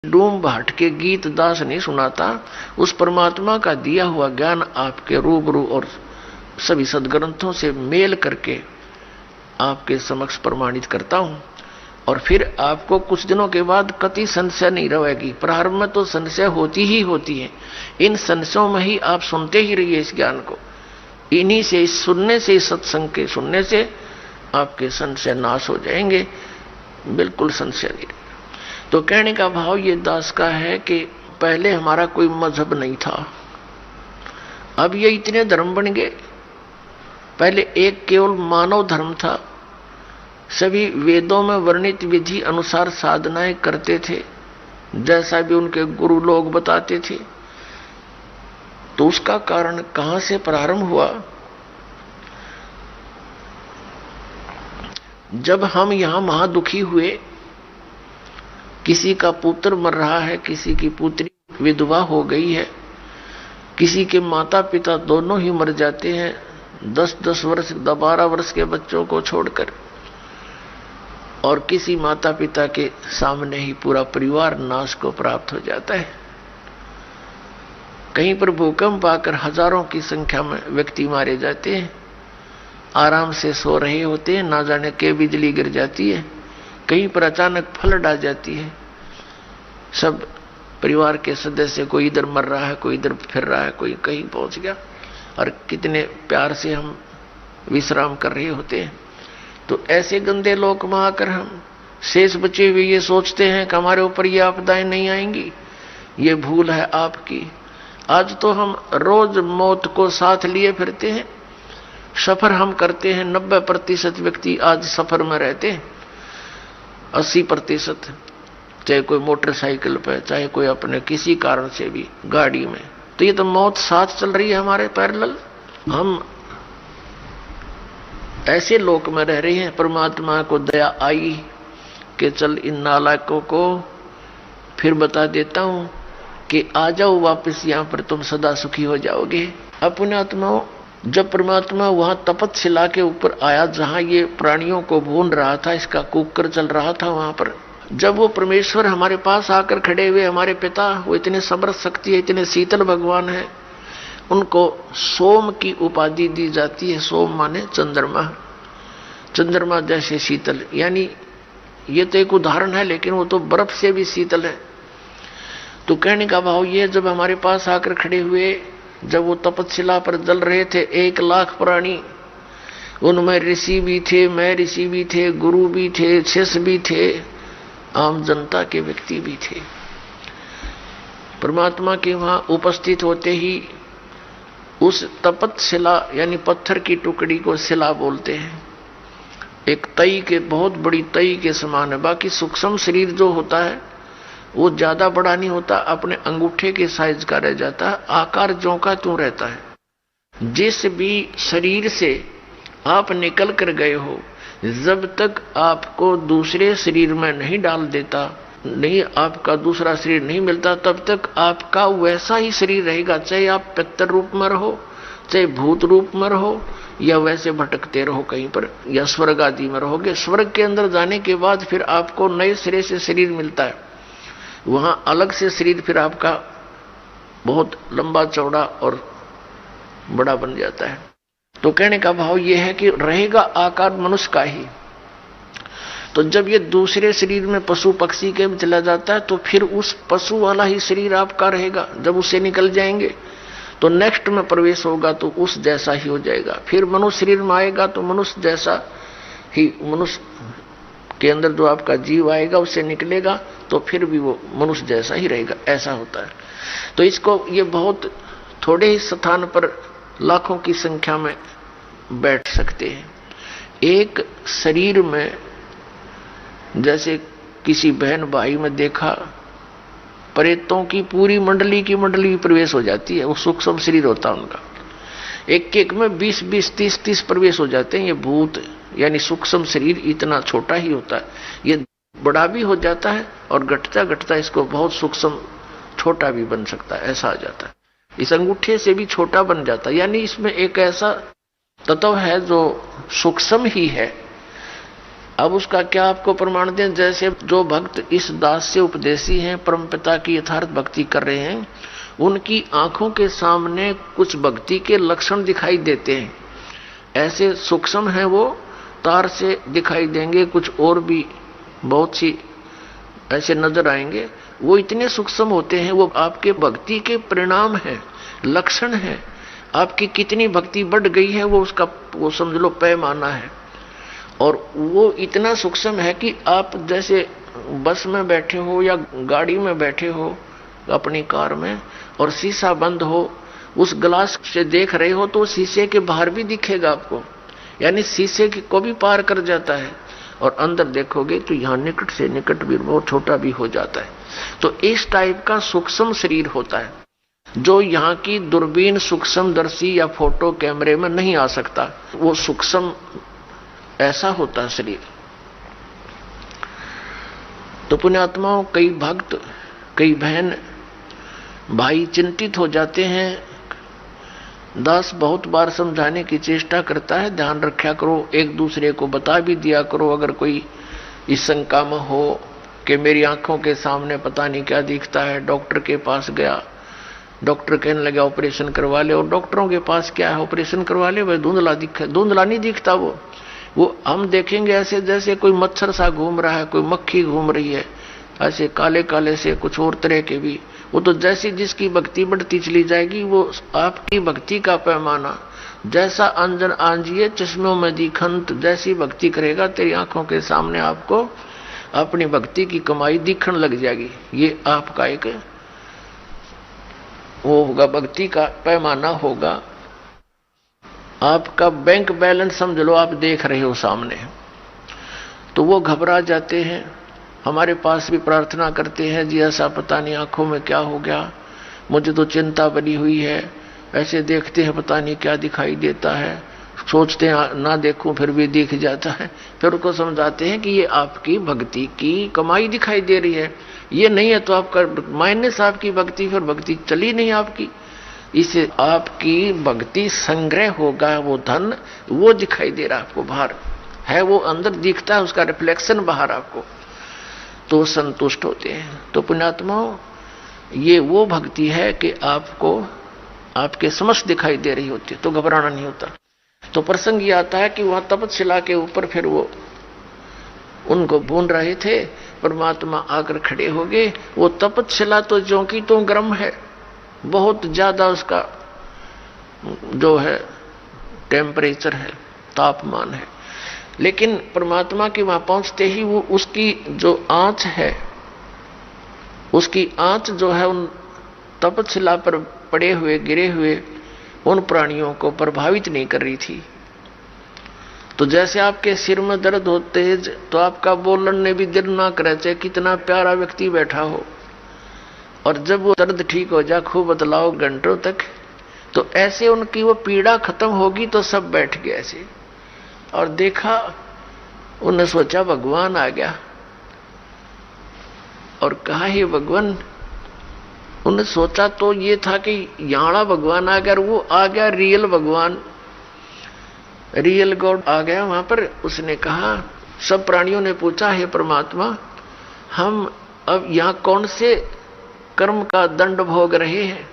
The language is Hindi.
डूम भाट के गीत दास नहीं सुनाता, उस परमात्मा का दिया हुआ ज्ञान आपके रूबरू और सभी सदग्रंथों से मेल करके आपके समक्ष प्रमाणित करता हूं। और फिर आपको कुछ दिनों के बाद कति संशय नहीं रहेगी। प्रारंभ में तो संशय होती ही होती है, इन संशयों में ही आप सुनते ही रहिए इस ज्ञान को। इन्हीं से, इस सुनने से, इस सत्संग के सुनने से आपके संशय नाश हो जाएंगे, बिल्कुल संशय नहीं रहेगा। तो कहने का भाव ये दास का है कि पहले हमारा कोई मजहब नहीं था, अब ये इतने धर्म बन गए। पहले एक केवल मानव धर्म था, सभी वेदों में वर्णित विधि अनुसार साधनाएं करते थे, जैसा भी उनके गुरु लोग बताते थे। तो उसका कारण कहां से प्रारंभ हुआ? जब हम यहां महादुखी हुए, किसी का पुत्र मर रहा है, किसी की पुत्री विधवा हो गई है, किसी के माता पिता दोनों ही मर जाते हैं 10-10 वर्ष 12 वर्ष के बच्चों को छोड़कर, और किसी माता पिता के सामने ही पूरा परिवार नाश को प्राप्त हो जाता है। कहीं पर भूकंप आकर हजारों की संख्या में व्यक्ति मारे जाते हैं, आराम से सो रहे होते हैं, ना जाने के बिजली गिर जाती है, कहीं पर अचानक फ्लड आ जाती है, सब परिवार के सदस्य कोई इधर मर रहा है, कोई इधर फिर रहा है, कोई कहीं पहुंच गया, और कितने प्यार से हम विश्राम कर रहे होते हैं। तो ऐसे गंदे लोक में आकर हम शेष बचे हुए ये सोचते हैं कि हमारे ऊपर ये आपदाएं नहीं आएंगी। ये भूल है आपकी। आज तो हम रोज मौत को साथ लिए फिरते हैं, सफर हम करते हैं। 90% व्यक्ति आज सफर में रहते हैं, 80% चाहे कोई मोटरसाइकिल पे, चाहे कोई अपने किसी कारण से भी गाड़ी में। तो ये तो मौत साथ चल रही है हमारे पैरेलल। हम ऐसे लोक में रह रहे हैं। परमात्मा को दया आई कि चल इन नालायकों को फिर बता देता हूं कि आ जाओ वापस यहां पर, तुम सदा सुखी हो जाओगे। अपने आत्माओं, जब परमात्मा वहां तपतशिला के ऊपर आया, जहां ये प्राणियों को भून रहा था, इसका कुकर चल रहा था, वहां पर जब वो परमेश्वर हमारे पास आकर खड़े हुए, हमारे पिता, वो इतने समर्थ शक्ति है, इतने शीतल भगवान है, उनको सोम की उपाधि दी जाती है। सोम माने चंद्रमा, चंद्रमा जैसे शीतल। यानी ये तो एक उदाहरण है, लेकिन वो तो बर्फ से भी शीतल है। तो कहने का भाव ये, जब हमारे पास आकर खड़े हुए, जब वो तपतशिला पर जल रहे थे, 1 लाख प्राणी, उनमें ऋषि भी थे, मैं ऋषि भी थे, गुरु भी थे, शिष्य भी थे, आम जनता के व्यक्ति भी थे। परमात्मा के वहां उपस्थित होते ही उस तपतशिला यानी पत्थर की टुकड़ी को शिला बोलते हैं। एक तई के, बहुत बड़ी तई के समान है। बाकी सूक्ष्म शरीर जो होता है वो ज्यादा बड़ा नहीं होता, अपने अंगूठे के साइज का रह जाता है, आकार ज्यों का त्यों रहता है। जिस भी शरीर से आप निकल कर गए हो, जब तक आपको दूसरे शरीर में नहीं डाल देता, नहीं आपका दूसरा शरीर नहीं मिलता, तब तक आपका वैसा ही शरीर रहेगा। चाहे आप पितर रूप में रहो, चाहे भूत रूप में रहो, या वैसे भटकते रहो कहीं पर, या स्वर्ग आदि में रहोगे। स्वर्ग के अंदर जाने के बाद फिर आपको नए सिरे से शरीर मिलता है, वहां अलग से शरीर फिर आपका बहुत लंबा चौड़ा और बड़ा बन जाता है। तो कहने का भाव यह है कि रहेगा आकार मनुष्य का ही। तो जब ये दूसरे शरीर में पशु पक्षी के में चला जाता है, तो फिर उस पशु वाला ही शरीर आपका रहेगा। जब उससे निकल जाएंगे तो नेक्स्ट में प्रवेश होगा तो उस जैसा ही हो जाएगा। फिर मनुष्य शरीर में आएगा तो मनुष्य जैसा ही, मनुष्य के अंदर जो आपका जीव आएगा उससे निकलेगा तो फिर भी वो मनुष्य जैसा ही रहेगा। ऐसा होता है। तो इसको ये बहुत थोड़े ही स्थान पर लाखों की संख्या में बैठ सकते हैं। एक शरीर में जैसे किसी बहन भाई में देखा, प्रेतों की पूरी मंडली की मंडली प्रवेश हो जाती है। वो सूक्ष्म शरीर होता है उनका, एक एक में 20-20, 30-30 प्रवेश हो जाते हैं। ये भूत यानी सूक्ष्म शरीर इतना छोटा ही होता है, ये बड़ा भी हो जाता है और घटता घटता इसको बहुत सूक्ष्म छोटा भी बन सकता है, ऐसा आ जाता है। इस अंगूठे से भी छोटा बन जाता है। यानी इसमें एक ऐसा तत्व है जो सूक्ष्म ही है। अब उसका क्या आपको प्रमाण दें? जैसे जो भक्त इस दास से उपदेशी हैं, परमपिता की यथार्थ भक्ति कर रहे हैं, उनकी आंखों के सामने कुछ भक्ति के लक्षण दिखाई देते हैं। ऐसे सूक्ष्म हैं वो, तार से दिखाई देंगे, कुछ और भी बहुत सी ऐसे नजर आएंगे। वो इतने सूक्ष्म होते हैं, वो आपके भक्ति के परिणाम हैं, लक्षण हैं। आपकी कितनी भक्ति बढ़ गई है वो उसका वो समझ लो पैमाना है। और वो इतना सूक्ष्म है कि आप जैसे बस में बैठे हो या गाड़ी में बैठे हो अपनी कार में, और शीशा बंद हो, उस ग्लास से देख रहे हो तो शीशे के बाहर भी दिखेगा आपको, यानी शीशे को भी पार कर जाता है। और अंदर देखोगे तो यहाँ निकट से निकट भी बहुत छोटा भी हो जाता है। तो इस टाइप का सूक्ष्म शरीर होता है, जो यहाँ की दूरबीन सूक्ष्मदर्शी या फोटो कैमरे में नहीं आ सकता। वो सूक्ष्म ऐसा होता है शरीर। तो पुण्यात्माओं, कई भक्त, कई बहन भाई चिंतित हो जाते हैं। दास बहुत बार समझाने की चेष्टा करता है, ध्यान रखा करो, एक दूसरे को बता भी दिया करो। अगर कोई इस शंका में हो कि मेरी आंखों के सामने पता नहीं क्या दिखता है, डॉक्टर के पास गया, डॉक्टर कहने लगा ऑपरेशन करवा ले, और डॉक्टरों के पास क्या है, ऑपरेशन करवा ले, वह धुंधला दिखा, धुंधला नहीं दिखता वो हम देखेंगे ऐसे जैसे कोई मच्छर सा घूम रहा है, कोई मक्खी घूम रही है, ऐसे काले काले से कुछ और तरह के भी। वो तो जैसी जिसकी भक्ति बढ़ती चली जाएगी, वो आपकी भक्ति का पैमाना जैसा अंजन आंजिए चश्मों में दिखंत, जैसी भक्ति करेगा तेरी आंखों के सामने आपको अपनी भक्ति की कमाई दिखने लग जाएगी। ये आपका एक वो होगा, भक्ति का पैमाना होगा। आपका बैंक बैलेंस समझ लो आप देख रहे हो सामने। तो वो घबरा जाते हैं, हमारे पास भी प्रार्थना करते हैं, जी ऐसा पता नहीं आंखों में क्या हो गया, मुझे तो चिंता बनी हुई है, ऐसे देखते हैं पता नहीं क्या दिखाई देता है, सोचते हैं ना देखूं फिर भी दिख जाता है। फिर उनको समझाते हैं कि ये आपकी भक्ति की कमाई दिखाई दे रही है, ये नहीं है तो आपका माइनस आपकी भक्ति, फिर भक्ति चली नहीं आपकी। इससे आपकी भक्ति संग्रह होगा, वो धन वो दिखाई दे रहा आपको, बाहर है वो अंदर दिखता है, उसका रिफ्लेक्शन बाहर आपको, तो संतुष्ट होते हैं। तो पुण्यात्माओं, ये वो भक्ति है कि आपको आपके समक्ष दिखाई दे रही होती है, तो घबराना नहीं होता। तो प्रसंग ये आता है कि वहां तपतशिला के ऊपर फिर वो उनको भून रहे थे, परमात्मा आकर खड़े हो गए। वो तपतशिला तो ज्यों की तो गर्म है, बहुत ज्यादा उसका जो है टेम्परेचर है, तापमान है, लेकिन परमात्मा के वहां पहुंचते ही वो उसकी जो आंच है, उसकी आंच जो है उन तपतशिला पर पड़े हुए गिरे हुए उन प्राणियों को प्रभावित नहीं कर रही थी। तो जैसे आपके सिर में दर्द होते है तो आपका बोलने भी दिल ना करे, चाहे कितना प्यारा व्यक्ति बैठा हो, और जब वो दर्द ठीक हो जाए खूब बतलाओ घंटों तक, तो ऐसे उनकी वो पीड़ा खत्म होगी तो सब बैठ गए ऐसे। और देखा, उन्हें सोचा भगवान आ गया, और कहा हे भगवान, उन्हें सोचा तो ये था कि यहाँ भगवान आ गया, और वो आ गया रियल भगवान, रियल गॉड आ गया वहां पर। उसने कहा, सब प्राणियों ने पूछा हे परमात्मा, हम अब यहाँ कौन से कर्म का दंड भोग रहे हैं?